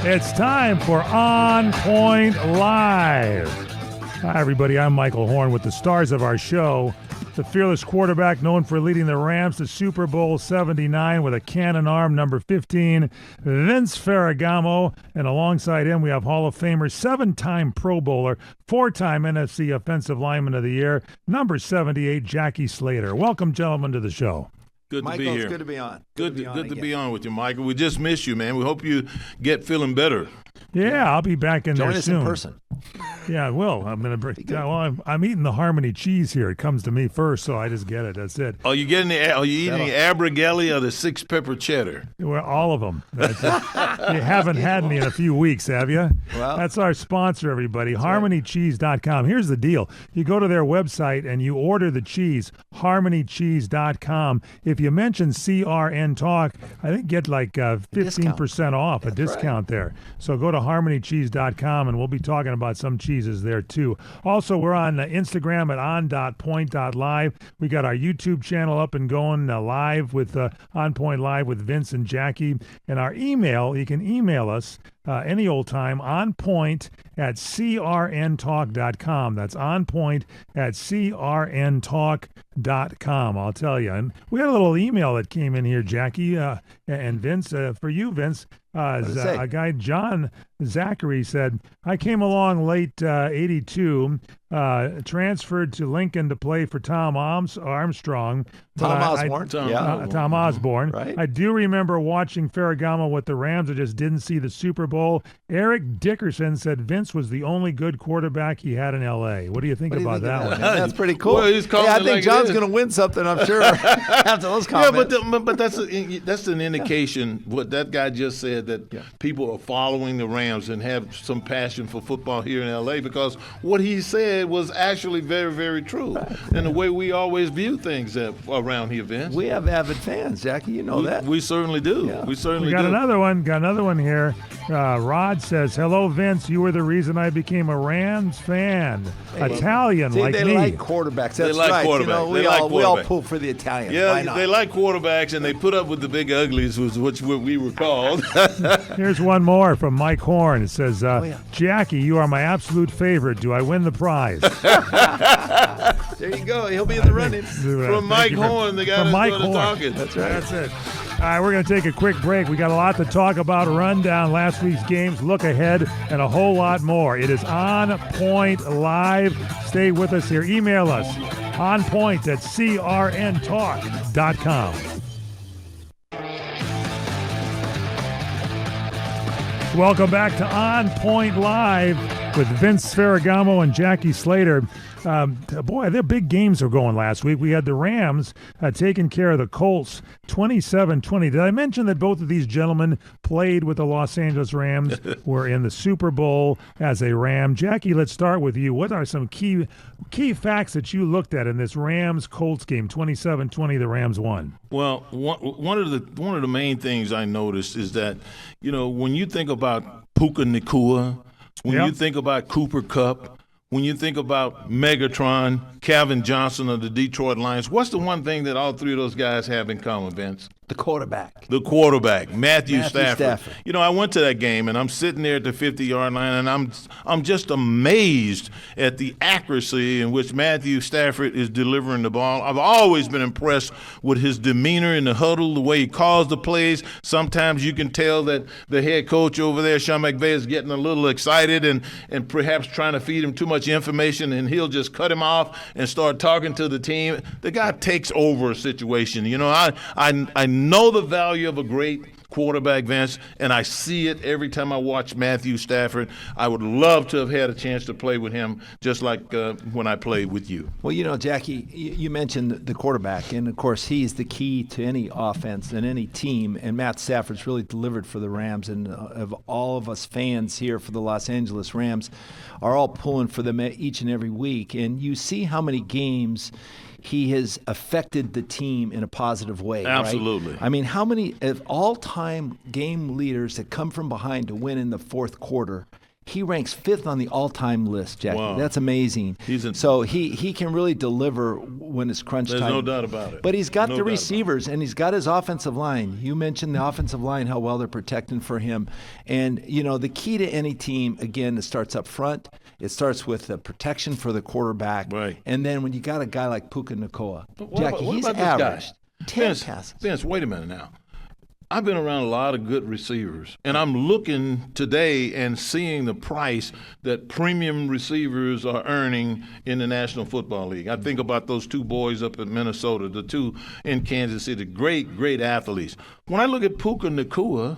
It's time for On Point Live. Hi, everybody. I'm Michael Horn with the stars of our show. The fearless quarterback known for leading the Rams to Super Bowl 79 with a cannon arm, number 15, Vince Ferragamo. And alongside him, we have Hall of Famer, 7-time Pro Bowler, 4-time NFC Offensive Lineman of the Year, number 78, Jackie Slater. Welcome, gentlemen, to the show. Good to Michael, be here. It's good to be on. Good to be on with you, Michael. We just missed you, man. We hope you get feeling better. Yeah, I'll be back in Join there us soon. in person. Yeah, I will. I'm gonna bring. Yeah, well, I'm eating the Harmony cheese here. It comes to me first, so I just get it. That's it. Are you eating the Abergele or the 6-pepper cheddar? Well, all of them. That's it. You haven't had any in a few weeks, have you? Well, that's our sponsor, everybody. HarmonyCheese.com. Here's the deal. You go to their website and you order the cheese, HarmonyCheese.com. If you mention CRN Talk, I think get like 15% off, a discount there. So go to HarmonyCheese.com and we'll be talking about some cheeses there too. Also, we're on Instagram at on.point.live. We got our YouTube channel up and going live with On Point Live with Vince and Jackie. And our email, you can email us any old time, onpoint@crntalk.com. That's onpoint@crntalk.com. I'll tell you. And we had a little email that came in here, Jackie and Vince. For you, Vince, a guy, John Zachary, said, I came along late 82, transferred to Lincoln to play for Tom Armstrong. Tom Osborne. Tom Osborne. Right. I do remember watching Ferragamo with the Rams. I just didn't see the Super Bowl. Eric Dickerson said Vince was the only good quarterback he had in L.A. What do you think about that one? That's pretty cool. Well, he's I think John's going to win something, I'm sure, after those comments. Yeah, but that's an indication, what that guy just said, that people are following the Rams and have some passion for football here in L.A. because what he said was actually very, very true. And the way we always view things around here, Vince. We have avid fans, Jackie. You know that. We certainly do. Yeah. We certainly got do. Got another one here. Rod says, hello, Vince. You were the reason I became a Rams fan. Italian, like me. They like quarterbacks. That's like right. quarterbacks. We all pull for the Italians. Yeah, Why not? they like quarterbacks, and they put up with the big uglies, which we were called. Here's one more from Mike Horn. It says, Jackie, you are my absolute favorite. Do I win the prize? There you go. He'll be in the running. From Mike Horn, the guy that's doing the talking. That's right. That's it. All right, we're going to take a quick break. We got a lot to talk about, run down last week's games, look ahead, and a whole lot more. It is On Point Live. Stay with us here. Email us, onpoint@crntalk.com. Welcome back to On Point Live with Vince Ferragamo and Jackie Slater. Boy, their big games were going last week. We had the Rams taking care of the Colts 27-20. Did I mention that both of these gentlemen played with the Los Angeles Rams, were in the Super Bowl as a Ram? Jackie, let's start with you. What are some key facts that you looked at in this Rams-Colts game? 27-20, the Rams won. Well, one of the main things I noticed is that, when you think about Puka Nacua, when you think about Cooper Kupp, when you think about Megatron, Calvin Johnson of the Detroit Lions, what's the one thing that all three of those guys have in common, Vince? The quarterback. The quarterback, Matthew Stafford. I went to that game, and I'm sitting there at the 50-yard line, and I'm just amazed at the accuracy in which Matthew Stafford is delivering the ball. I've always been impressed with his demeanor in the huddle, the way he calls the plays. Sometimes you can tell that the head coach over there, Sean McVay, is getting a little excited and perhaps trying to feed him too much information, and he'll just cut him off and start talking to the team. The guy takes over a situation. I know the value of a great quarterback, Vince, and I see it every time I watch Matthew Stafford. I would love to have had a chance to play with him just like when I played with you. Well, Jackie, you mentioned the quarterback, and, of course, he's the key to any offense and any team, and Matt Stafford's really delivered for the Rams, and of all of us fans here for the Los Angeles Rams are all pulling for them each and every week, and you see how many games he has affected the team in a positive way. Absolutely. Right? I mean, how many of all-time game leaders that come from behind to win in the fourth quarter He ranks 5th on the all-time list, Jackie. Wow. That's amazing. So he can really deliver when it's crunch time. There's no doubt about it. But he's got the receivers, and he's got his offensive line. You mentioned the offensive line, how well they're protecting for him. And, the key to any team, again, it starts up front. It starts with the protection for the quarterback. Right. And then when you got a guy like Puka Nacua, Jackie, what he's about this averaged guy? 10 passes. Vince, wait a minute now. I've been around a lot of good receivers, and I'm looking today and seeing the price that premium receivers are earning in the National Football League. I think about those 2 boys up in Minnesota, the 2 in Kansas City, great athletes. When I look at Puka Nacua,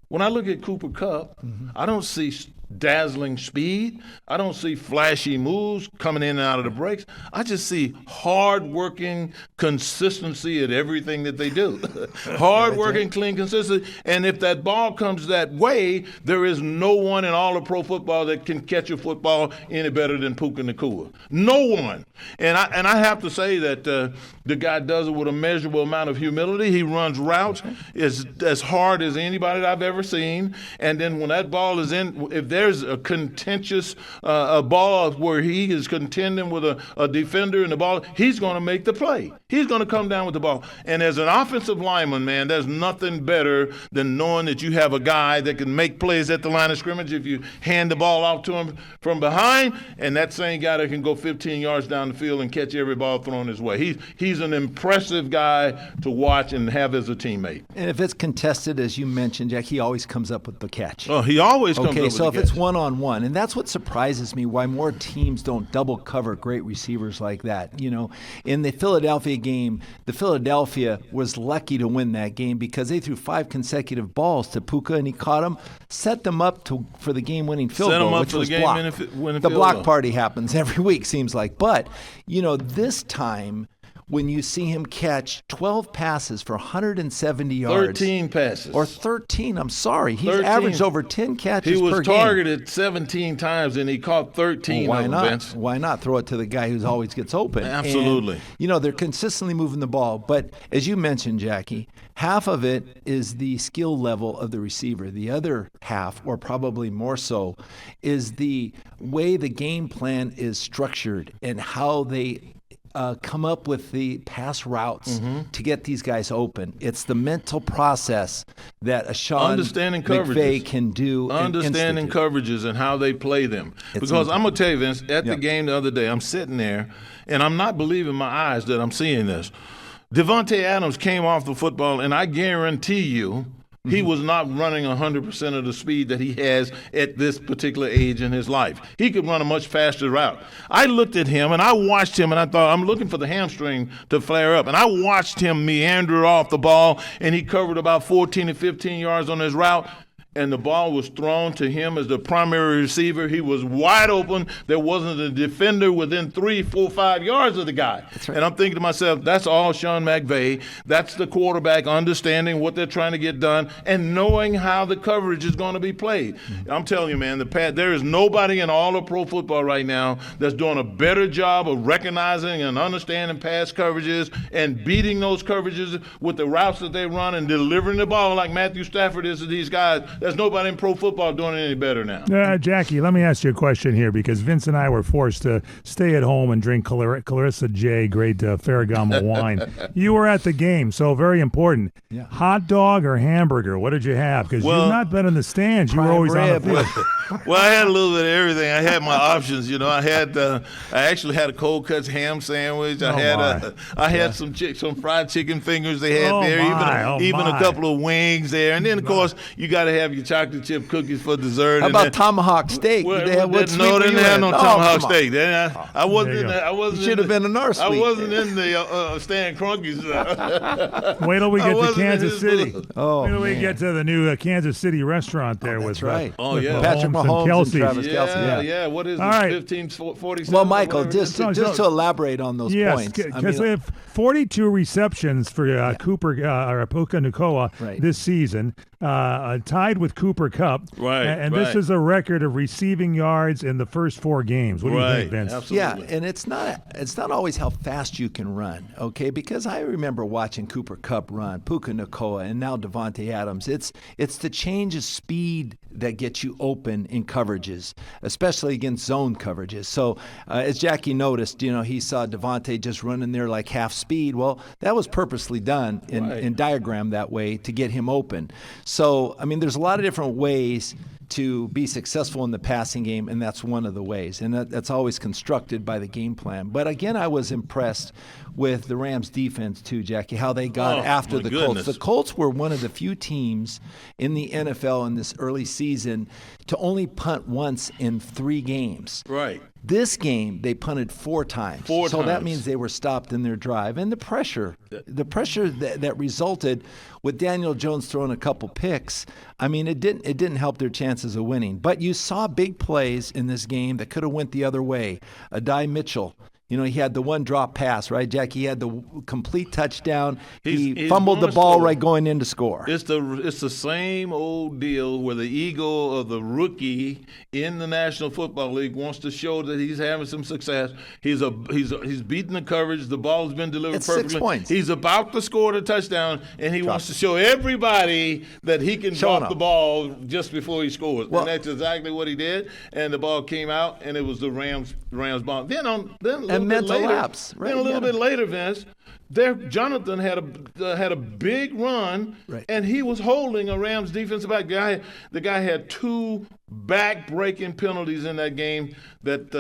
when I look at Cooper Kupp, I don't see dazzling speed. I don't see flashy moves coming in and out of the breaks. I just see hard-working consistency at everything that they do. Hard-working, clean consistency. And if that ball comes that way, there is no one in all of pro football that can catch a football any better than Puka Nacua. No one. And I have to say that the guy does it with a measurable amount of humility. He runs routes as hard as anybody that I've ever seen. And then when that ball is in, if there's a contentious a ball where he is contending with a defender and the ball, he's going to make the play. He's going to come down with the ball. And as an offensive lineman, man, there's nothing better than knowing that you have a guy that can make plays at the line of scrimmage if you hand the ball off to him from behind, and that same guy that can go 15 yards down the field and catch every ball thrown his way. He's an impressive guy to watch and have as a teammate. And if it's contested, as you mentioned, Jack, he always comes up with the catch. Oh, he always comes up with the catch. Okay, so if it's one-on-one, and that's what surprises me, why more teams don't double cover great receivers like that. In the Philadelphia game, the Philadelphia was lucky to win that game because they threw 5 consecutive balls to Puka, and he caught them, set them up for the game-winning field goal, which was blocked. The block party happens every week, seems like. But, this time, when you see him catch 12 passes for 170 yards. 13 passes. Or 13, I'm sorry. He's averaged over 10 catches per game. He was targeted 17 times, and he caught 13 why of them, not? Vince. Why not throw it to the guy who always gets open? Absolutely. And, they're consistently moving the ball. But as you mentioned, Jackie, half of it is the skill level of the receiver. The other half, or probably more so, is the way the game plan is structured and how they come up with the pass routes to get these guys open. It's the mental process that a Sean McVay can do. Understanding coverages and how they play them. Because I'm going to tell you, Vince, at the game the other day, I'm sitting there, and I'm not believing my eyes that I'm seeing this. Devontae Adams came off the football, and I guarantee you, he was not running 100% of the speed that he has at this particular age in his life. He could run a much faster route. I looked at him, and I watched him, and I thought, I'm looking for the hamstring to flare up. And I watched him meander off the ball, and he covered about 14 to 15 yards on his route. And the ball was thrown to him as the primary receiver. He was wide open. There wasn't a defender within 3, 4, 5 yards of the guy. That's right. And I'm thinking to myself, that's all Sean McVay. That's the quarterback understanding what they're trying to get done and knowing how the coverage is going to be played. I'm telling you, man, there is nobody in all of pro football right now that's doing a better job of recognizing and understanding pass coverages and beating those coverages with the routes that they run and delivering the ball like Matthew Stafford is to these guys. There's nobody in pro football doing it any better now. Jackie, let me ask you a question here because Vince and I were forced to stay at home and drink Clarissa J, great Ferragamo wine. You were at the game, so very important. Yeah. Hot dog or hamburger? What did you have? Because you've not been in the stands. You were always on the field. Well, I had a little bit of everything. I had my options. I actually had a cold cuts ham sandwich. I had some fried chicken fingers they had there. Even a couple of wings there. And then of course you got to have your chocolate chip cookies for dessert. How about tomahawk steak? They didn't have no tomahawk steak. I wasn't. You should have been in our suite. I wasn't in the Stan Kroenke's. Wait till we get to Kansas City. Wait till we get to the new Kansas City restaurant there with right. With Patrick Mahomes and Travis Kelce. Yeah. What is it? All right. 1547? Well, Michael, just to elaborate on those points. Because 42 receptions for Cooper or Puka Nacua this season, tied with Cooper Kupp. Right. And this is a record of receiving yards in the first 4 games. What do you think, Vince? Absolutely. Yeah, and it's not always how fast you can run, okay? Because I remember watching Cooper Kupp run, Puka Nacua, and now Devontae Adams. It's the change of speed that gets you open in coverages, especially against zone coverages. So as Jackie noticed, he saw Devontae just running there like half speed. Well, that was purposely done and diagrammed that way to get him open. So, I mean, there's a lot of different ways to be successful in the passing game, and that's one of the ways. And that's always constructed by the game plan. But again, I was impressed with the Rams defense too, Jackie, how they got after the Colts. The Colts were one of the few teams in the NFL in this early season to only punt once in 3 games. Right. This game, they punted 4 times. So that means they were stopped in their drive. And the pressure that resulted with Daniel Jones throwing a couple picks, I mean, it didn't help their chances of winning. But you saw big plays in this game that could have went the other way. Adai Mitchell, he had the one drop pass, right, Jack? He had the complete touchdown. He fumbled the ball right going in to score. It's the same old deal where the ego of the rookie in the National Football League wants to show that he's having some success. He's beaten the coverage. The ball's been delivered perfectly. 6 points. He's about to score the touchdown, and he wants to show everybody that he can drop the ball just before he scores. And that's exactly what he did. And the ball came out, and it was the Rams ball. Then a little bit later, Vince, Jonathan had a big run, and he was holding a Rams defensive back. The guy had 2 back-breaking penalties in that game that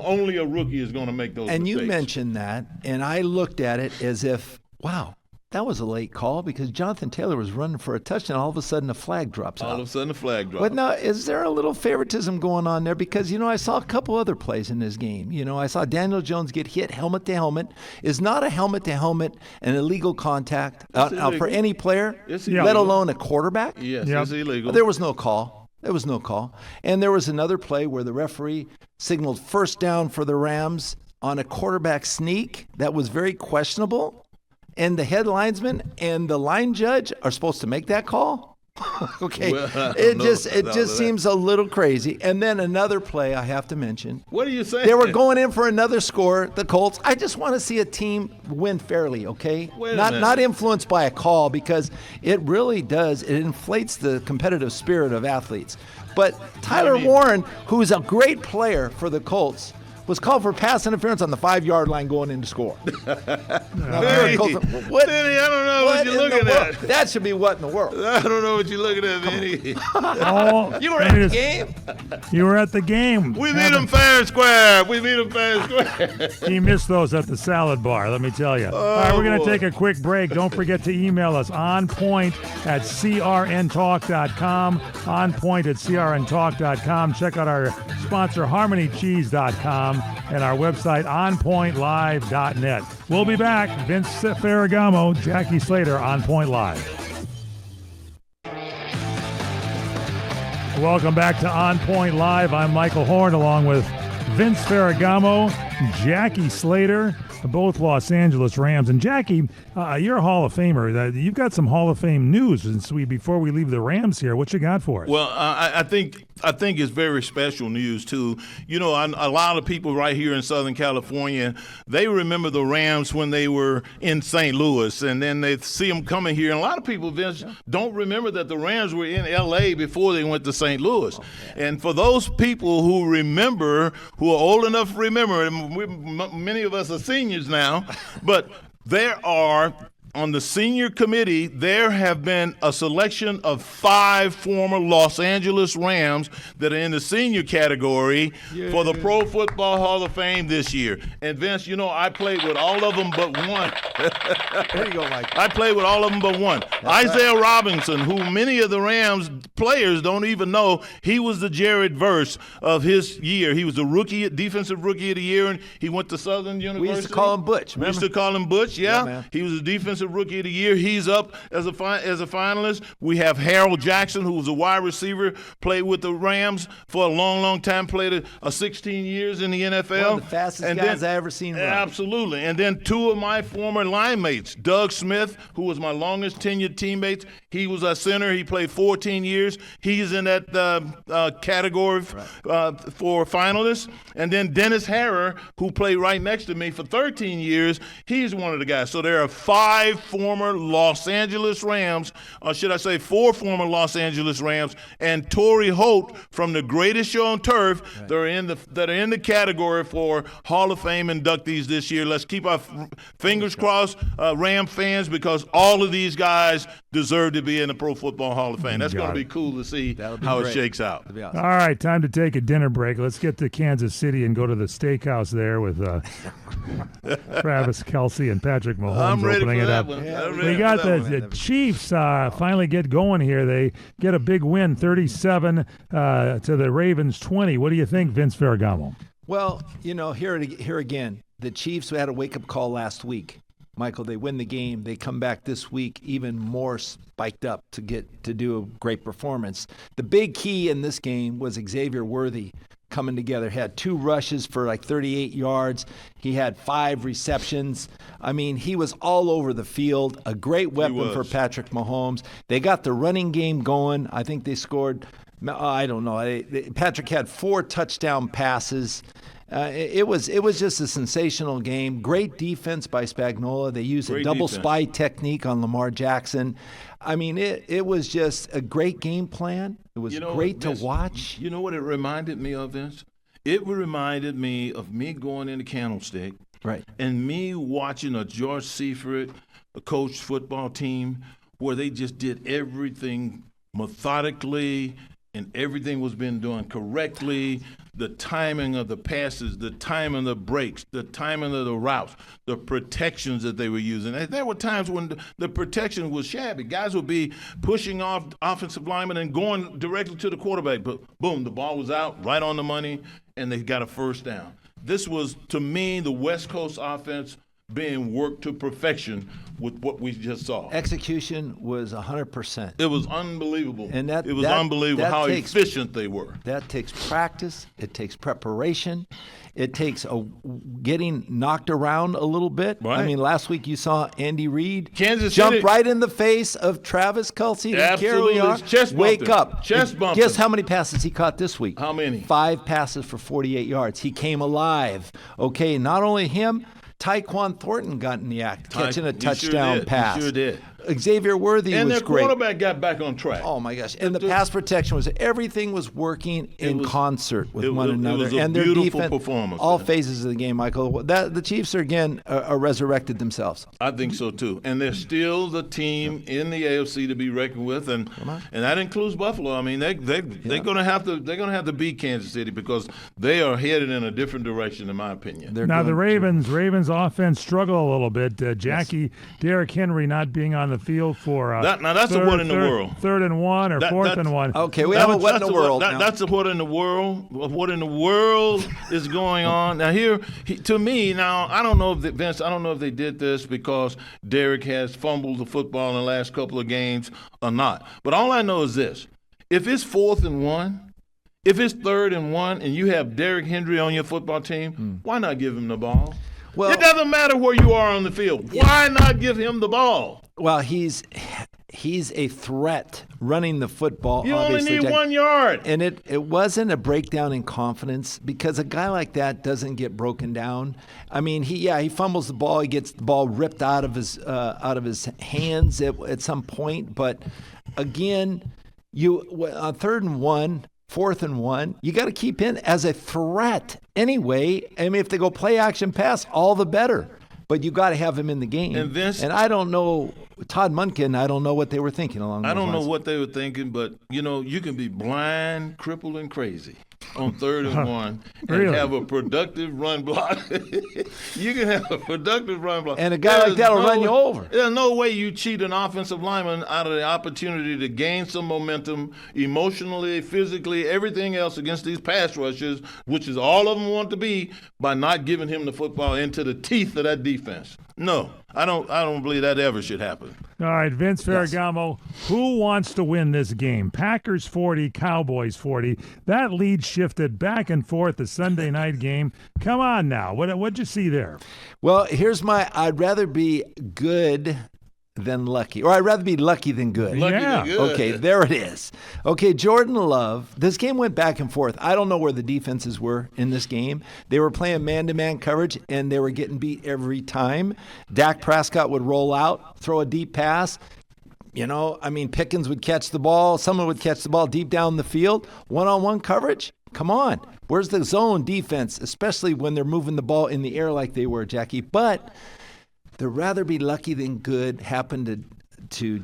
only a rookie is going to make those mistakes. And you mentioned that, and I looked at it as if, wow, that was a late call because Jonathan Taylor was running for a touchdown. All of a sudden, a flag drops out. All of a sudden, a flag drops. But now, is there a little favoritism going on there? Because, I saw a couple other plays in this game. I saw Daniel Jones get hit helmet to helmet. Is not a helmet to helmet an illegal contact for any player, let alone a quarterback? Yes, it's illegal. There was no call. And there was another play where the referee signaled first down for the Rams on a quarterback sneak that was very questionable. And the head linesman and the line judge are supposed to make that call? Okay. Well, it just seems a little crazy. And then another play I have to mention. What are you saying? They were going in for another score, the Colts. I just want to see a team win fairly, okay? Not influenced by a call, because it really does. It inflates the competitive spirit of athletes. But Tyler Warren, who's a great player for the Colts, was called for pass interference on the 5-yard line going in to score. Danny, I don't know what you're looking at. That should be what in the world? I don't know what you're looking at, Danny. You were at the game? You were at the game. We beat them fair and square. He missed those at the salad bar, let me tell you. All right, we're going to take a quick break. Don't forget to email us onpoint@crntalk.com, onpoint@crntalk.com. Check out our sponsor, harmonycheese.com, and our website, onpointlive.net. We'll be back. Vince Ferragamo, Jackie Slater, On Point Live. Welcome back to On Point Live. I'm Michael Horn, along with Vince Ferragamo, Jackie Slater, both Los Angeles Rams. And Jackie, you're a Hall of Famer. You've got some Hall of Fame news before we leave the Rams here. What you got for us? Well, I think it's very special news too. A lot of people right here in Southern California, they remember the Rams when they were in St. Louis, and then they see them coming here. And a lot of people, Vince, don't remember that the Rams were in L.A. before they went to St. Louis. And for those people who remember, who are old enough to remember, and many of us are seniors now, but there are, on the senior committee, there have been a selection of 5 former Los Angeles Rams that are in the senior category for the Pro Football Hall of Fame this year. And Vince, I played with all of them but one. There you go, Mike. I played with all of them but one. Isaiah Robinson, who many of the Rams players don't even know, he was the Jared Verse of his year. He was the defensive rookie of the year, and he went to Southern University. We used to call him Butch. Remember? We used to call him Butch, yeah. Man. He was a defensive Defensive Rookie of the Year. He's up as a finalist. We have Harold Jackson, who was a wide receiver, played with the Rams for a long, long time, played 16 years in the NFL. One of the fastest guys I ever seen run. Absolutely. And then two of my former line mates, Doug Smith, who was my longest tenured teammate. He was a center. He played 14 years. He's in that category for finalists. And then Dennis Harrer, who played right next to me for 13 years, he's one of the guys. So there are 5 former Los Angeles Rams, or should I say 4 former Los Angeles Rams, and Torrey Holt from The Greatest Show on Turf that are in the category for Hall of Fame inductees this year. Let's keep our fingers crossed, Ram fans, because all of these guys deserve to be in the Pro Football Hall of Fame. That's going to be cool to see how it shakes out. Awesome. All right, time to take a dinner break. Let's get to Kansas City and go to the steakhouse there with Travis Kelce and Patrick Mahomes opening it up. We got the Chiefs finally get going here. They get a big win, 37 to the Ravens 20. What do you think, Vince Ferragamo? Well, here again, the Chiefs had a wake-up call last week. Michael, they win the game. They come back this week even more spiked up to do a great performance. The big key in this game was Xavier Worthy coming together. Had 2 rushes for like 38 yards. He had 5 receptions. I mean, he was all over the field. A great weapon for Patrick Mahomes. They got the running game going. I think they scored, I don't know. Patrick had 4 touchdown passes. It was just a sensational game. Great defense by Spagnuolo. They used a double spy technique on Lamar Jackson. I mean, it was just a great game plan. It was great to watch. You know what it reminded me of, Vince? It reminded me of me going into Candlestick, right, and me watching a George Seifert coached football team where they just did everything methodically and everything was being done correctly. The timing of the passes, the timing of the breaks, the timing of the routes, the protections that they were using. And there were times when the protection was shabby. Guys would be pushing off offensive linemen and going directly to the quarterback. But boom, the ball was out, right on the money, and they got a first down. This was, to me, the West Coast offense being worked to perfection with what we just saw. Execution was 100%. It was unbelievable. And it was unbelievable how efficient they were. That takes practice. It takes preparation. It takes getting knocked around a little bit. Right. I mean, last week you saw Andy Reid Kansas jump City. Right in the face of Travis Kelce. Absolutely. Chest Wake up. Chest bumping. Guess how many passes he caught this week? How many? 5 passes for 48 yards. He came alive. Okay, not only him, Tyquan Thornton got in the act, catching a touchdown pass. He sure did. Xavier Worthy and was their great. Quarterback got back on track. Oh my gosh! And the pass protection everything was working in concert with one another. It was a and their beautiful defense, performance. All phases of the game, Michael. The Chiefs are again resurrected themselves. I think so too, and they're still the team in the AFC to be reckoned with, and that includes Buffalo. I mean, they're going to have to beat Kansas City because they are headed in a different direction, in my opinion. Now the Ravens offense struggle a little bit. Jackie, Derrick Henry not being on the field for that's a what in the world. 3rd and 1 or 4th and 1. Okay, we have a what in the world. That's a what in the world. What in the world is going on now? To me, I don't know if Vince. I don't know if they did this because Derrick has fumbled the football in the last couple of games or not. But all I know is this: if it's 4th and 1. If it's 3rd and 1 and you have Derrick Henry on your football team, why not give him the ball? Well, it doesn't matter where you are on the field. Why not give him the ball? Well, he's a threat running the football. You obviously, only need 1 yard. And it wasn't a breakdown in confidence because a guy like that doesn't get broken down. I mean, he fumbles the ball. He gets the ball ripped out of his hands at some point. But again, on 3rd and 1. 4th and 1, you got to keep in as a threat anyway. I mean, if they go play action pass, all the better. But you got to have him in the game. And I don't know, Todd Monken, I don't know what they were thinking along those lines. I don't know what they were thinking, but, you can be blind, crippled, and crazy on 3rd and 1 and have a productive run block. You can have a productive run block. And a guy like that will run you over. There's no way you cheat an offensive lineman out of the opportunity to gain some momentum emotionally, physically, everything else against these pass rushers, which is all of them want to be, by not giving him the football into the teeth of that defense. No, I don't believe that ever should happen. All right, Vince Ferragamo, who wants to win this game? Packers 40, Cowboys 40. That lead shifted back and forth the Sunday night game. Come on now. What'd you see there? Well, here's I'd rather be good than lucky. Or I'd rather be lucky than good. Lucky than good. Okay, there it is. Okay, Jordan Love. This game went back and forth. I don't know where the defenses were in this game. They were playing man-to-man coverage, and they were getting beat every time. Dak Prescott would roll out, throw a deep pass. Pickens would catch the ball. Someone would catch the ball deep down the field. One-on-one coverage? Come on. Where's the zone defense, especially when they're moving the ball in the air like they were, Jackie? But the rather be lucky than good happened to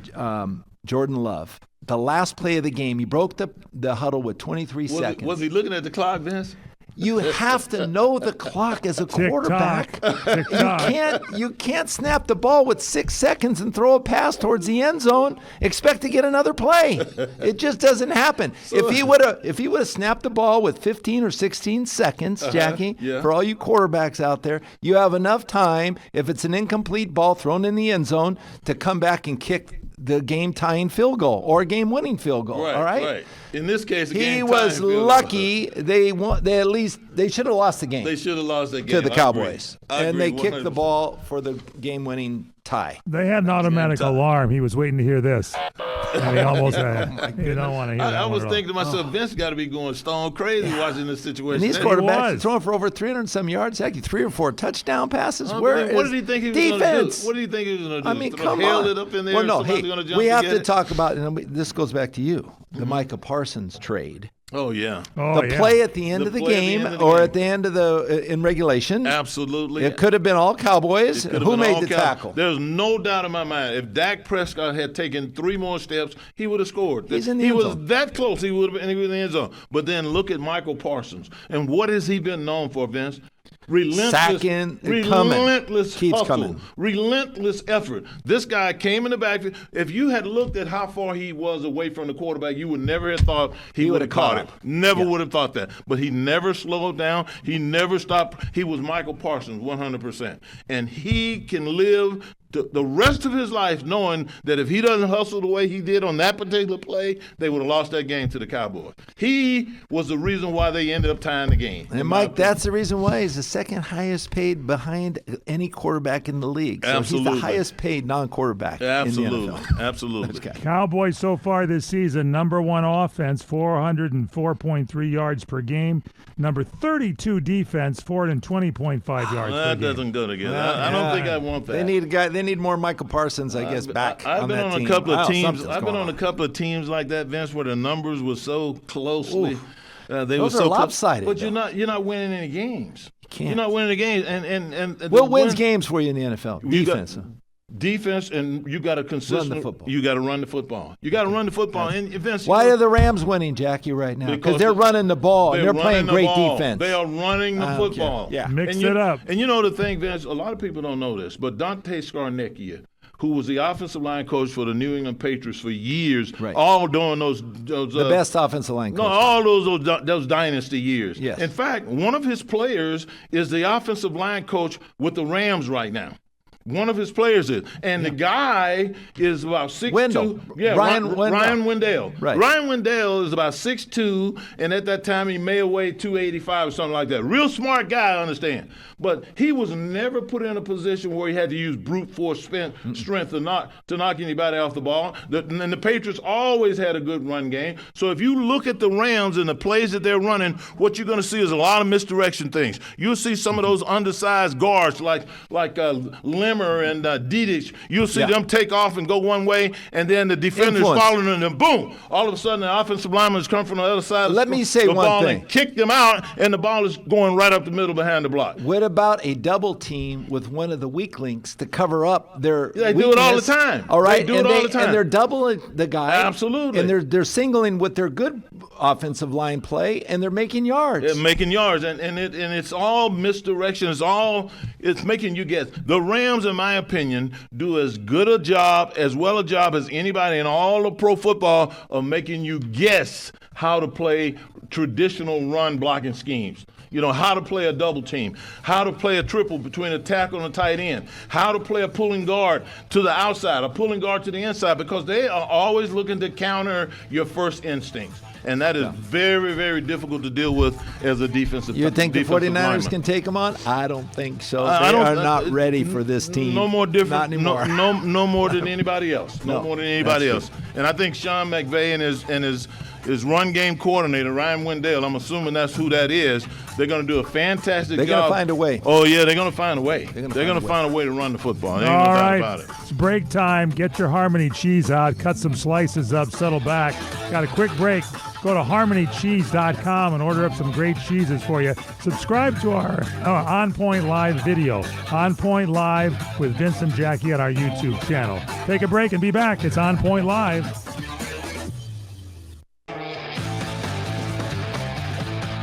Jordan Love. The last play of the game, he broke the huddle with 23 seconds. Was he looking at the clock, Vince? You have to know the clock as a quarterback. You can't snap the ball with 6 seconds and throw a pass towards the end zone, expect to get another play. It just doesn't happen. If he would have snapped the ball with 15 or 16 seconds, Jackie, for all you quarterbacks out there, you have enough time, if it's an incomplete ball thrown in the end zone, to come back and kick the game-tying field goal or a game-winning field goal. Right, all right? Right. In this case, he was lucky. They should have lost the game. They should have lost that game to the Cowboys, I agree. They kicked the ball for the game-winning tie. They had an automatic alarm. He was waiting to hear this, and he almost had. You don't want to hear that. I was thinking to myself, Vince got to be going stone crazy watching this situation. And these quarterbacks are throwing for over 300 and some yards, Jackie, 3 or 4 touchdown passes. What did he think he was going to do? What did he think he was going to do? I mean, come Hail on. it up in there. Well, no, we have to it? talk about, and this goes back to you, the Micah Parsons trade. Oh, yeah. The play at the end of the game or at the end of in regulation. Absolutely. It could have been all Cowboys. Who made the tackle? There's no doubt in my mind. If Dak Prescott had taken 3 more steps, he would have scored. He's in the he end was zone. that close. He would have been in the end zone. But then look at Michael Parsons. And what has he been known for, Vince? Relentless hustle, relentless effort. This guy came in the backfield. If you had looked at how far he was away from the quarterback, you would never have thought he would have caught it. Never would have thought that. But he never slowed down. He never stopped. He was Michael Parsons, 100%. And he can live the rest of his life knowing that if he doesn't hustle the way he did on that particular play, they would have lost that game to the Cowboys. He was the reason why they ended up tying the game. And Mike, that's the reason why he's the second highest paid behind any quarterback in the league. So Absolutely. He's the highest paid non-quarterback Absolutely. in the NFL. Absolutely. Cowboys so far this season, number 1 offense, 404.3 yards per game. Number 32 defense, 420.5 yards per game. That doesn't go together. I don't think I want that. They need more Michael Parsons, I guess, back I've on been that on team. a couple of teams. Something's I've been going on a couple of teams like that, Vince, where the numbers were so closely. Those were so are lopsided. But you're not winning any games. You can't. You're not winning the games. And what wins games for you in the NFL? Defense. Defense, and you got to consistently run the football. You got to run the football. You got to run the football. And Vince, why are the Rams winning, Jackie, right now? Because they're running the ball and they're playing great defense. They are running the football. Yeah, mix it up. And you know the thing, Vince. A lot of people don't know this, but Dante Scarnecchia, who was the offensive line coach for the New England Patriots for years, all during those the best offensive line coach. No, all those dynasty years. Yes. In fact, one of his players is the offensive line coach with the Rams right now. One of his players is. And the guy is about 6'2". Yeah, Ryan Wendell. Right. Ryan Wendell is about 6'2", and at that time he may have weighed 285 or something like that. Real smart guy, I understand. But he was never put in a position where he had to use brute force strength to knock anybody off the ball. And the Patriots always had a good run game. So if you look at the Rams and the plays that they're running, what you're going to see is a lot of misdirection things. You'll see some of those undersized guards like Limmer and Didich. You'll see them take off and go one way, and then the defender's following them, and boom! All of a sudden, the offensive lineman's come from the other side. Let me say one thing: and kick them out, and the ball is going right up the middle behind the block. What about a double team with one of the weak links to cover up their? They do it all the time. All right, they do it all the time, and they're doubling the guy. Absolutely, and they're singling with their good offensive line play, and they're making yards. They're making yards, and it's all misdirection. It's making you guess. The Rams, in my opinion, do as good a job as anybody in all of pro football of making you guess how to play traditional run blocking schemes. You know, how to play a double team, how to play a triple between a tackle and a tight end, how to play a pulling guard to the outside, a pulling guard to the inside, because they are always looking to counter your first instincts. And that is very, very difficult to deal with as a defensive You think the 49ers lineman. can take them on? I don't think so. They are not ready for this team. No more different. Not anymore. No more than anybody else. No more than anybody else. And I think Sean McVay and his run game coordinator, Ryan Wendell, I'm assuming that's who that is, they're going to do a fantastic job. They're going to find a way. Oh, yeah, they're going to find a way. They're going to find a way to run the football. There ain't no doubt about it. It's break time. Get your Harmony cheese out. Cut some slices up. Settle back. Got a quick break. Go to harmonycheese.com and order up some great cheeses for you. Subscribe to our On Point Live video. On Point Live with Vince and Jackie at our YouTube channel. Take a break and be back. It's On Point Live.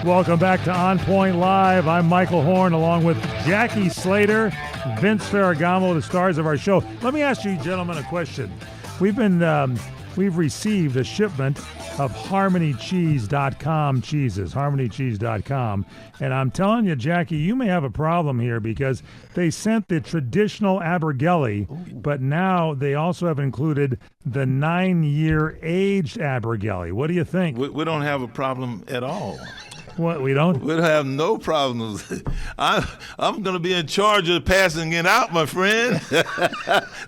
Welcome back to On Point Live. I'm Michael Horn along with Jackie Slater, Vince Ferragamo, the stars of our show. Let me ask you gentlemen a question. We've received a shipment of harmonycheese.com cheeses, harmonycheese.com. And I'm telling you, Jackie, you may have a problem here because they sent the traditional Abergele, but now they also have included the 9-year aged Abergele. What do you think? We don't have a problem at all. What, we don't? We'll have no problems. I'm going to be in charge of passing it out, my friend.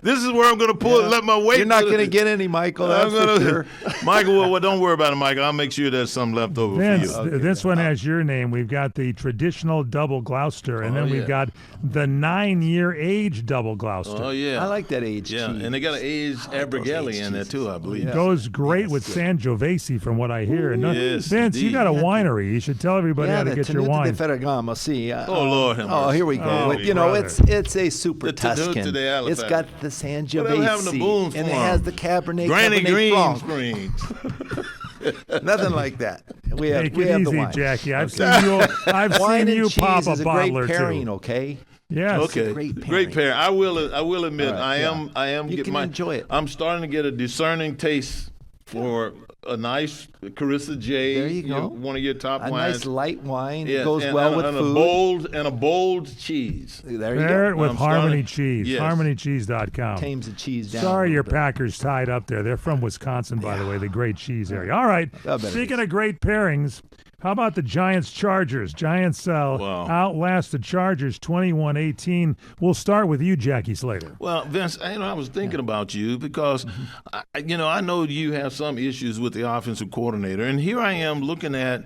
This is where I'm going to pull let my weight. You're not going to get any, Michael. That's for sure. Michael, well, don't worry about it, Michael. I'll make sure there's some left over Vince, for you. Okay. This one has your name. We've got the traditional double Gloucester, and then we've got the 9-year age double Gloucester. Oh, yeah. I like that aged cheese. And they got an aged Abergele in there, too, I believe. It goes great with Sangiovese, from what I hear. Ooh, yes, Vince, indeed. you got a winery. You should tell everybody how to get your wine. The Ferragamo, see. Oh, Lord. Oh, here we go. Oh, you know, it's a super Tuscan. It's got the Sangiovese, and it has the Cabernet Granny Franc. Greensprings. Nothing like that. We have Take we it have easy, the wine. Jackie. I've seen you pop a bottle or two. Pairing, okay? Yes. Okay. Great pairing. I will admit, right, I am. You can enjoy it. I'm starting to get a discerning taste for a nice Carissa J. There you go. One of your top a wines. Nice light wine. Yeah, It goes well with food. A bold cheese. There you Pair go. it with Harmony Cheese. Yes. Harmonycheese.com. Tames the cheese down. Sorry your Packers tied up there. They're from Wisconsin, by the way, the great cheese area. All right. Speaking of great pairings, how about the Giants-Chargers? Giants outlast the Chargers 21-18. We'll start with you, Jackie Slater. Well, Vince, I was thinking about you because, I know you have some issues with the offensive coordinator. And here I am looking at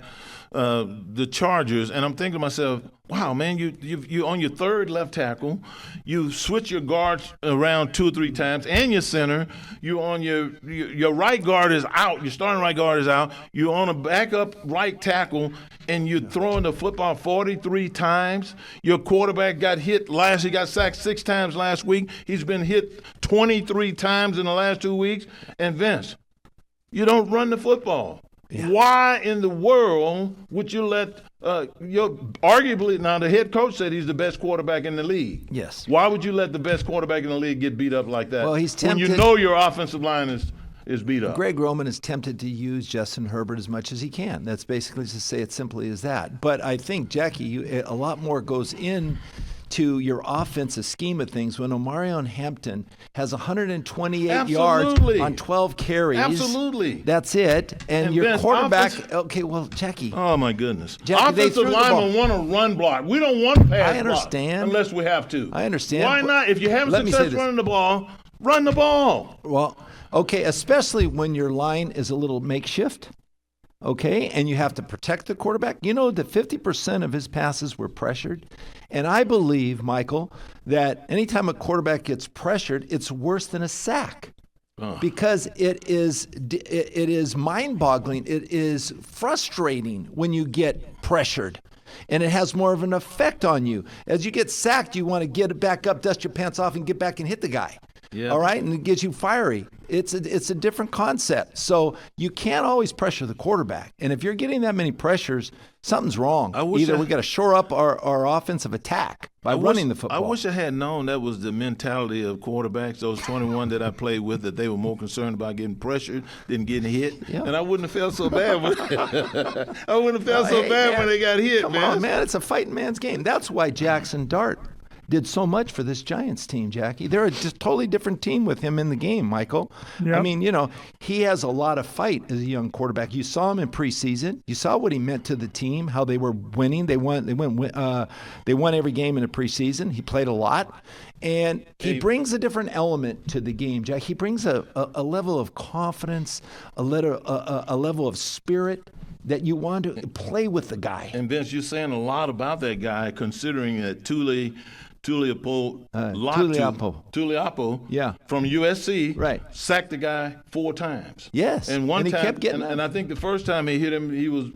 the Chargers, and I'm thinking to myself, wow, man, you on your third left tackle, you switch your guards around 2 or 3 times, and your center, you on your right guard is out, your starting right guard is out, you're on a backup right tackle, and you're throwing the football 43 times. Your quarterback he got sacked 6 times last week. He's been hit 23 times in the last 2 weeks. And Vince, you don't run the football. Yeah. Why in the world would you let arguably, now the head coach said he's the best quarterback in the league. Yes. Why would you let the best quarterback in the league get beat up like that? Well, he's tempted. When you know your offensive line is beat up. Greg Roman is tempted to use Justin Herbert as much as he can. That's basically to say it simply as that. But I think, Jackie, a lot more goes in to your offensive scheme of things when Omarion Hampton has 128 yards on 12 carries. Absolutely. That's it. And your Vince, quarterback, okay, well, Jackie. Oh, my goodness. Jackie, offensive linemen want to run block. We don't want pass I understand. block unless we have to. I understand. Why not? If you have success running the ball, run the ball. Well, okay, especially when your line is a little makeshift. Okay, and you have to protect the quarterback. You know that 50% of his passes were pressured. And I believe, Michael, that anytime a quarterback gets pressured, it's worse than a sack. Because it is mind-boggling. It is frustrating when you get pressured. And it has more of an effect on you. As you get sacked, you want to get it back up, dust your pants off, and get back and hit the guy. Yeah. All right, and it gets you fiery. It's a different concept. So you can't always pressure the quarterback. And if you're getting that many pressures, something's wrong. We got to shore up our offensive attack. by running the football. I wish I had known that was the mentality of quarterbacks, those 21 that I played with, that they were more concerned about getting pressured than getting hit. Yeah. And I wouldn't have felt so bad when I wouldn't have felt so bad when they got hit, Come man. on, man. It's a fighting man's game. That's why Jackson Dart did so much for this Giants team, Jackie. They're a just totally different team with him in the game, Michael. Yep. I mean, he has a lot of fight as a young quarterback. You saw him in preseason. You saw what he meant to the team, how they were winning. They won every game in the preseason. He played a lot. And he brings a different element to the game, Jack. He brings a level of confidence, a level of spirit that you want to play with the guy. And Vince, you're saying a lot about that guy, considering that Tuliapo from USC sacked the guy 4 times. Yes, and one he time, kept getting and I think the first time he hit him, he was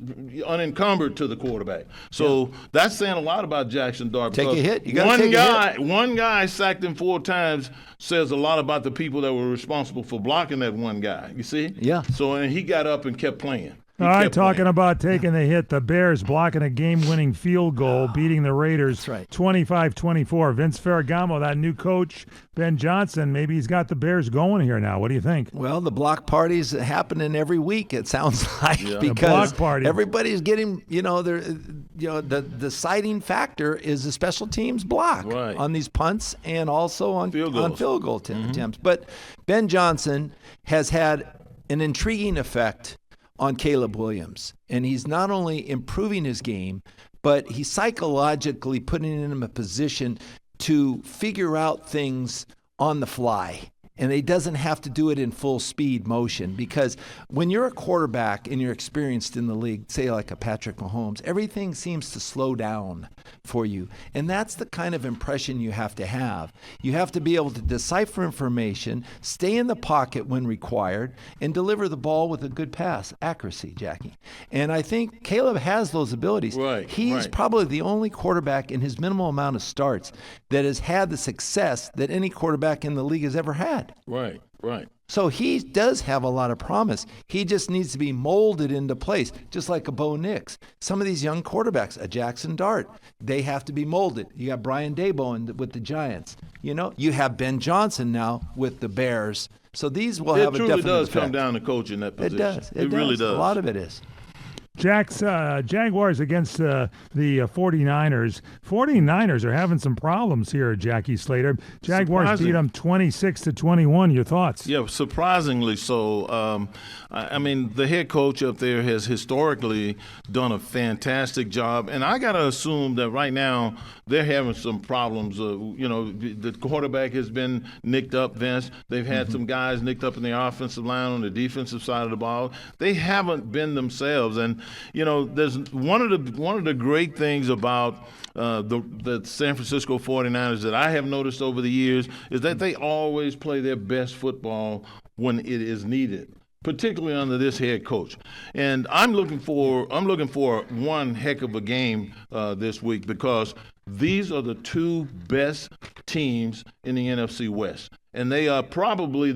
unencumbered to the quarterback. So that's saying a lot about Jackson Dart. Take a hit. You got to take a hit. One guy sacked him 4 times says a lot about the people that were responsible for blocking that one guy. You see? Yeah. So and he got up and kept playing. All right, talking about taking the hit, the Bears blocking a game-winning field goal, beating the Raiders 25-24. Vince Ferragamo, that new coach, Ben Johnson, maybe he's got the Bears going here now. What do you think? Well, the block parties happening every week, it sounds like, block because party. Everybody's getting, the deciding factor is the special teams block on these punts and also on field goal attempts. But Ben Johnson has had an intriguing effect on Caleb Williams. And he's not only improving his game, but he's psychologically putting him in a position to figure out things on the fly. And he doesn't have to do it in full speed motion, because when you're a quarterback and you're experienced in the league, say like a Patrick Mahomes, everything seems to slow down for you. And that's the kind of impression you have to have. You have to be able to decipher information, stay in the pocket when required, and deliver the ball with a good pass accuracy, Jackie. And I think Caleb has those abilities. He's probably the only quarterback in his minimal amount of starts that has had the success that any quarterback in the league has ever had. Right. So he does have a lot of promise. He just needs to be molded into place, just like a Bo Nix. Some of these young quarterbacks, a Jackson Dart, they have to be molded. You got Brian Daboll with the Giants. You have Ben Johnson now with the Bears. So these will have a definite effect. It truly does come down to coaching that position. It does. It really does. A lot of it is. Jaguars against the 49ers. 49ers are having some problems here, Jackie Slater. Jaguars beat them 26-21. Your thoughts? Yeah, surprisingly so. I mean, the head coach up there has historically done a fantastic job, and I got to assume that right now they're having some problems. The quarterback has been nicked up, Vince. They've had some guys nicked up in the offensive line on the defensive side of the ball. They haven't been themselves, and there's one of the great things about the San Francisco 49ers that I have noticed over the years is that they always play their best football when it is needed, particularly under this head coach. And I'm looking for one heck of a game this week, because these are the 2 best teams in the NFC West. And they are probably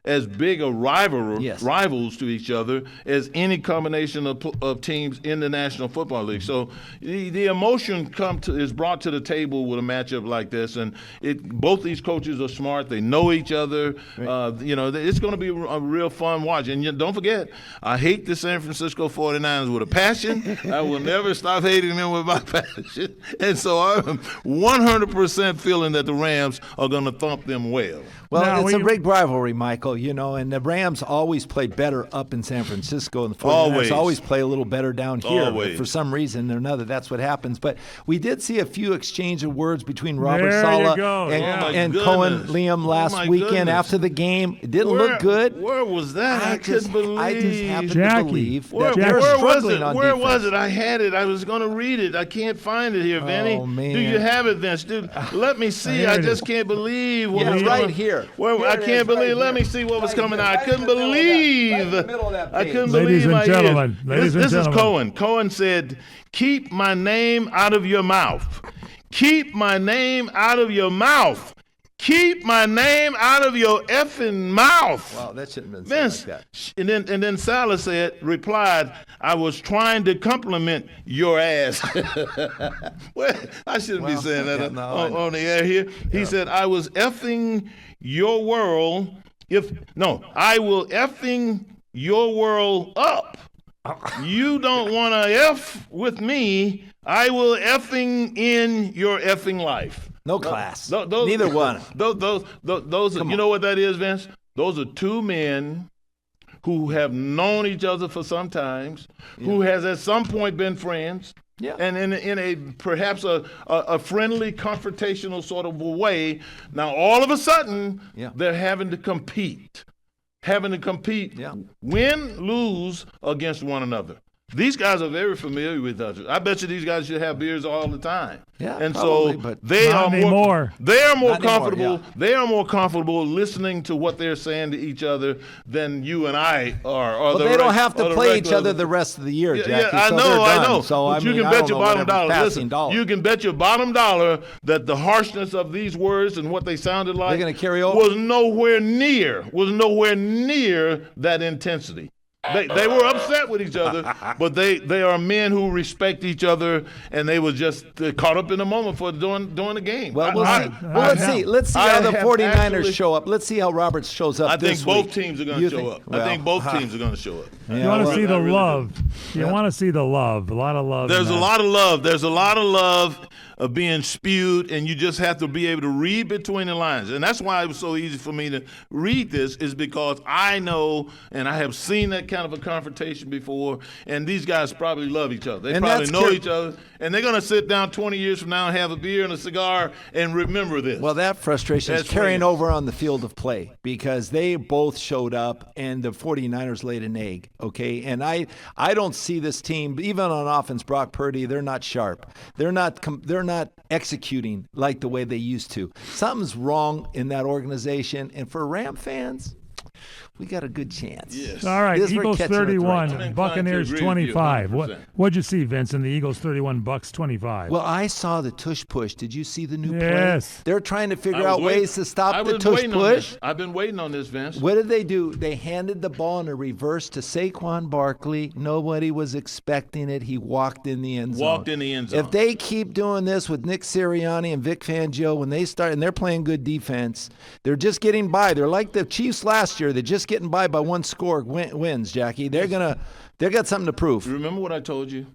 as big a rivals to each other as any combination of teams in the National Football League. So the emotion is brought to the table with a matchup like this. And both these coaches are smart. They know each other. It's going to be a real fun watch. And don't forget, I hate the San Francisco 49ers with a passion. I will never stop hating them with my passion. And so I'm 100% feeling that the Rams are going to thump them well. Well, it's a big rivalry, Michael, and the Rams always play better up in San Francisco, and the 49ers always play a little better down here. For some reason or another, that's what happens. But we did see a few exchange of words between Robert Saleh and Cohen Liam last weekend after the game. It didn't look good. Where was that? I couldn't believe. I just happen to believe that they're struggling on defense. Where was it? I had it. I was going to read it. I can't find it here, Vinny. Oh, man. Do you have it, Vince? Dude, let me see. I just can't believe what was right here. I can't believe. Let me see what was coming out. I couldn't believe. I couldn't believe my ears. This is Cohen. Cohen said, "Keep my name out of your mouth. Keep my name out of your mouth. keep my name out of your effing mouth. Wow, that shouldn't have been Vince, said like that. And then Salah replied, I was trying to compliment your ass. Well, I shouldn't be saying that on the air here. He said, I was effing your world. I will effing your world up. You don't want to F with me. I will effing in your effing life. No class. Neither one. Those you know what that is, Vince? Those are two men who have known each other for some times, who has at some point been friends, and in a perhaps a friendly, confrontational sort of a way. Now all of a sudden, they're having to compete, win, lose against one another. These guys are very familiar with others. I bet you these guys should have beers all the time. Yeah, and probably, so but they are more. They are more Not comfortable. anymore, yeah. They are more comfortable listening to what they're saying to each other than you and I are. Well, they don't have to play each other the rest of the year, Jackie. I know. So but you can bet your bottom dollar. Listen, you can bet your bottom dollar that the harshness of these words and what they sounded like they're going to carry over. was nowhere near that intensity. They were upset with each other, but they are men who respect each other, and they were just caught up in the moment for during the game. Well, let's see. Let's see how the 49ers show up. Let's see how Roberts shows up. I think both teams are going to show up. I think both teams are going to show up. You want to see the love. You want to see the love. A lot of love. There's a lot of love. There's a lot of love being spewed, and you just have to be able to read between the lines. And that's why it was so easy for me to read this, is because I know and I have seen that kind of a confrontation before, and these guys probably love each other. They probably know each other, and they're going to sit down 20 years from now and have a beer and a cigar and remember this. Well, that frustration is carrying over on the field of play because they both showed up, and the 49ers laid an egg, okay? And I don't see this team, even on offense, Brock Purdy, they're not sharp. They're not executing like the way they used to. Something's wrong in that organization, and for Ram fans, we got a good chance. Yes. All right, Eagles 31, right. Buccaneers 25. What'd you see, Vince, in the Eagles 31, Bucks 25? Well, I saw the tush push. Did you see the new play? Yes. They're trying to figure out ways to stop the tush push. I've been waiting on this, Vince. What did they do? They handed the ball in a reverse to Saquon Barkley. Nobody was expecting it. He walked in the end zone. If they keep doing this with Nick Sirianni and Vic Fangio, when they start, and they're playing good defense, they're just getting by. They're like the Chiefs last year. They're just getting by one score wins, Jackie. They got something to prove. Remember what I told you?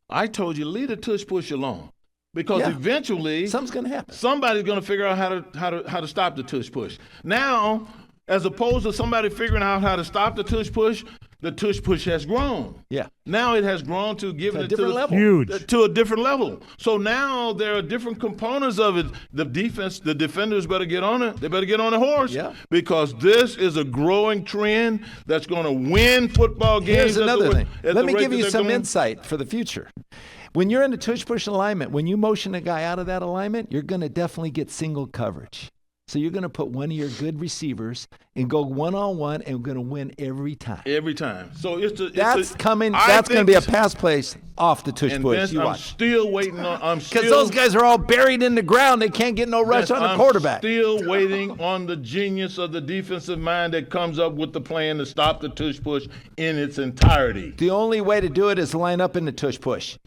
I told you, leave the tush push alone, because eventually something's going to happen. Somebody's going to figure out how to stop the tush push. Now, as opposed to somebody figuring out how to stop the tush push has grown. Yeah. Now it has grown to give it to a different level. So now there are different components of it. The defenders better get on it. They better get on the horse. Yeah. Because this is a growing trend that's going to win football games. Here's another thing. Let me give you some insight for the future. When you're in the tush push alignment, when you motion a guy out of that alignment, you're going to definitely get single coverage. So you're going to put one of your good receivers and go one-on-one, and we're going to win every time. Every time. So that's going to be a pass place off the tush push. I'm still waiting on. Because those guys are all buried in the ground. They can't get no rush on the quarterback. I'm still waiting on the genius of the defensive mind that comes up with the plan to stop the tush push in its entirety. The only way to do it is line up in the tush push,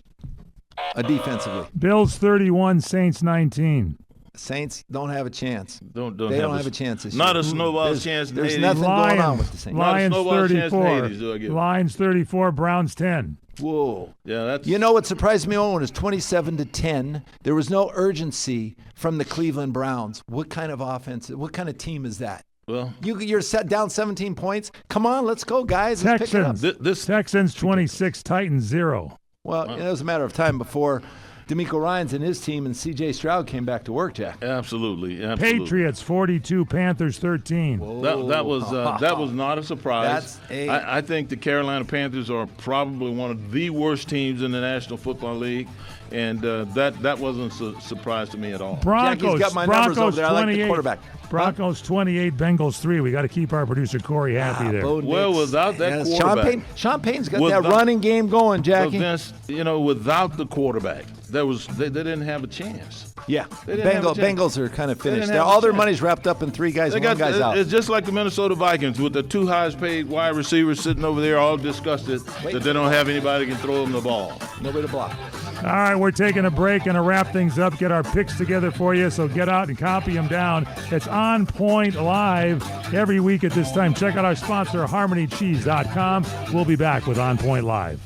defensively. Bills 31, Saints 19. Saints don't have a chance. They don't have a chance this year. Not a snowball chance. There's nothing going on with the Saints. Lions 34. Lions 34. Browns 10. Whoa. Yeah, that's. You know what surprised me when it was 27-10. There was no urgency from the Cleveland Browns. What kind of offense? What kind of team is that? Well, you're set down 17 points. Come on, let's go, guys. Let's Texans. pick it up. Texans 26. Titans 0. Well, it was a matter of time before DeMeco Ryans and his team and C.J. Stroud came back to work, Jack. Absolutely. Patriots 42, Panthers 13. That was not a surprise. I think the Carolina Panthers are probably one of the worst teams in the National Football League, and that wasn't a surprise to me at all. Jackie's got my numbers over there. I like the quarterback. Broncos 28, Bengals 3. We got to keep our producer Corey happy there. Well, without that quarterback. Sean Payton's got that running game going, Jackie. Without the quarterback, they didn't have a chance. Yeah, They didn't have a chance. Bengals are kind of finished. didn't have All a their chance. money's wrapped up in 3 guys, one guy's out. It's just like the Minnesota Vikings with the 2 highest paid wide receivers sitting over there, all disgusted that they don't have anybody that can throw them the ball. Nobody to block. All right, we're taking a break and to wrap things up, get our picks together for you. So get out and copy them down. It's On Point Live every week at this time. Check out our sponsor, HarmonyCheese.com. We'll be back with On Point Live.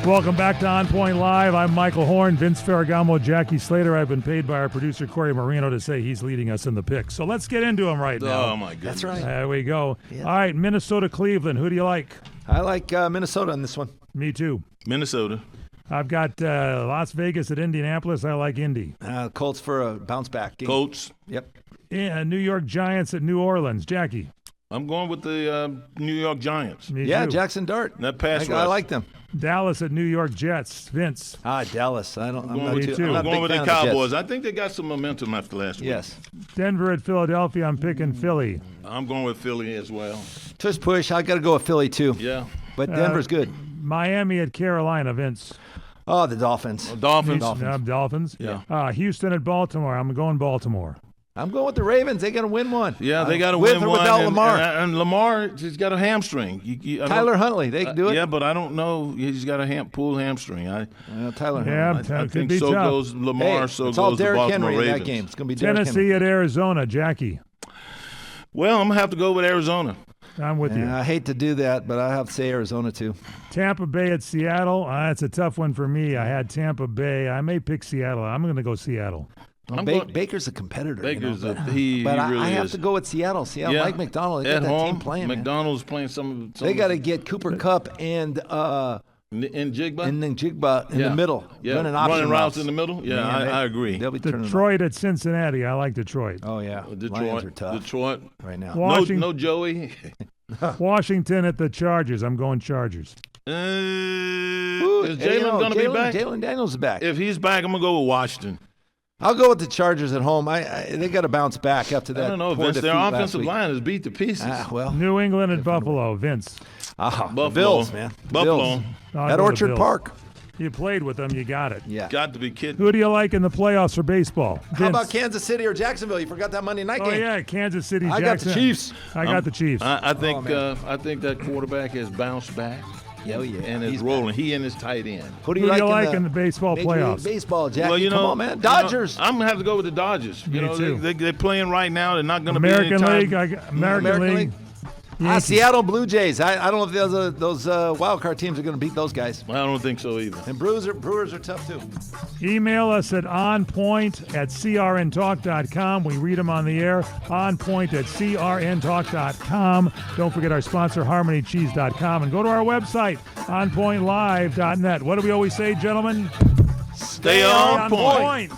Welcome back to On Point Live. I'm Michael Horn, Vince Ferragamo, Jackie Slater. I've been paid by our producer, Corey Marino, to say he's leading us in the picks. So let's get into them right now. Oh, my goodness. That's right. There we go. Yeah. All right, Minnesota-Cleveland. Who do you like? I like Minnesota on this one. Me too. Minnesota. I've got Las Vegas at Indianapolis. I like Indy. Colts for a bounce back game. Colts. Yep. Yeah, New York Giants at New Orleans. Jackie. I'm going with the New York Giants. Me Yeah, too. Jackson Dart. That pass I rush. like them. Dallas at New York Jets. Vince. Dallas. I'm going not with, too, I'm I'm not a going big with the fan of Cowboys. Jets. I think they got some momentum after last week. Yes. Denver at Philadelphia. I'm picking Philly. I'm going with Philly as well. Tush push. I got to go with Philly too. Yeah. But Denver's good. Miami at Carolina. Vince. Oh, the Dolphins. Dolphins. Dolphins. Yeah. Houston at Baltimore. I'm going Baltimore. I'm going with the Ravens. They got to win one. Yeah, they got to with win or one. without and, Lamar. And Lamar, he's got a hamstring. Tyler Huntley, they can do it. Yeah, but I don't know. He's got a pulled hamstring. Tyler Yeah, Huntley. I could think be so tough. goes Lamar, so it's all goes the Derrick Baltimore Henry in Ravens. that game. It's going to be Derrick Tennessee Henry. at Arizona. Jackie. Well, I'm going to have to go with Arizona. I'm with you. I hate to do that, but I have to say Arizona too. Tampa Bay at Seattle. That's a tough one for me. I had Tampa Bay. I may pick Seattle. I'm going to go Seattle. Well, Baker's a competitor. Baker's but he really I have is. to go with Seattle. Seattle, Yeah. Mike McDonald, they At got that home, team playing. Man. McDonald's playing some They got to get Cooper Kupp and in Jigba. Jigba in the middle, running option routes in the middle. Yeah, Man, I agree. They'll be turning Detroit at Cincinnati. I like Detroit. Oh yeah, Lions Detroit. are tough Detroit. right now. No Joey. Washington at the Chargers. I'm going Chargers. Is Jalen going to be back? Jalen Daniels is back. If he's back, I'm going to go with Washington. I'll go with the Chargers at home. They got to bounce back after that. I don't know, poor Vince. defeat Their last offensive week. line is beat to pieces. Well, New England at Buffalo. Vince. Buffalo. Bills, man. Buffalo. Bills. I'll At go to Orchard Bills. Park. You played with them. You got it. Yeah. Got to be kidding. Who do you like in the playoffs for baseball? Vince. How about Kansas City or Jacksonville? You forgot that Monday night Oh game. yeah, Kansas City. I got the Jackson. Chiefs. I got the Chiefs. I think man. I think that quarterback has bounced back. Oh, yeah. And is He's rolling. He and his tight end. Who do Who you do you like, like in the baseball Major League playoffs? Baseball, Jackie. Well, Come on, man. Dodgers. I'm gonna have to go with the Dodgers. Me too. They're playing right now. They're not gonna American be any League. time. American League. Yankees. Seattle Blue Jays. I don't know if those wild card teams are going to beat those guys. I don't think so either. And Brewers are tough too. Email us at onpoint@crntalk.com. We read them on the air. Onpoint@crntalk.com. Don't forget our sponsor, HarmonyCheese.com. And go to our website, onpointlive.net. What do we always say, gentlemen? Stay on point. point.